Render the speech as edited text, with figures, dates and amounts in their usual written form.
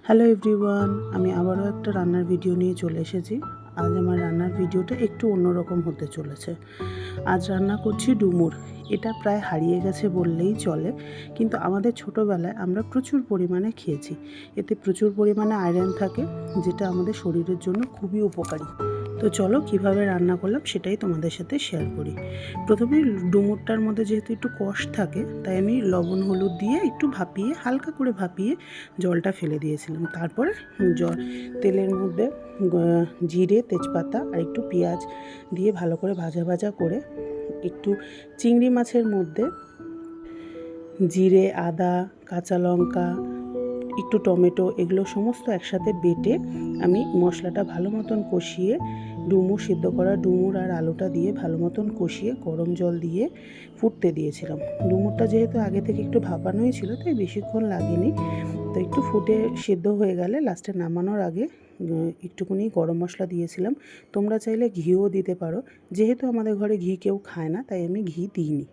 Hello everyone, আমি আবারও একটা রান্নার ভিডিও নিয়ে চলে এসেছি। আজ আমার রান্নার ভিডিওটা একটু অন্যরকম হতে চলেছে। আজ রান্না করছি ডুমুর। এটা প্রায় হারিয়ে গেছে বললেই চলে, কিন্তু আমাদের ছোটোবেলায় আমরা প্রচুর পরিমাণে খেয়েছি। এতে প্রচুর পরিমাণে আয়রন থাকে, যেটা আমাদের শরীরের জন্য খুবই উপকারী। তো চলো কিভাবে রান্না করলাম সেটাই তোমাদের সাথে শেয়ার করি। প্রথমে ডুমুরটার মধ্যে যেহেতু একটু কষ থাকে, তাই আমি লবণ হলুদ দিয়ে একটু ভাপিয়ে, হালকা করে ভাপিয়ে জলটা ফেলে দিয়েছিলাম। তারপরে তেলের মধ্যে জিরে, তেজপাতা আর একটু পেঁয়াজ দিয়ে ভালো করে ভাজা ভাজা করে একটু চিংড়ি মাছের মধ্যে জিরে, আদা, কাঁচা লঙ্কা, একটু টমেটো, এগুলো সমস্ত একসাথে বেটে আমি মশলাটা ভালো মতন কষিয়ে ডুমুর, সিদ্ধ করা ডুমুর আর আলুটা দিয়ে ভালো মতন কষিয়ে গরম জল দিয়ে ফুটতে দিয়েছিলাম। ডুমুরটা যেহেতু আগে থেকে একটু ভাপানোই ছিল, তাই বেশিক্ষণ লাগেনি। তো একটু ফুটে সিদ্ধ হয়ে গেলে লাস্টে নামানোর আগে একটুখানি গরম মশলা দিয়েছিলাম। তোমরা চাইলে ঘিও দিতে পারো। যেহেতু আমাদের ঘরে ঘি কেউ খায় না, তাই আমি ঘি দিইনি।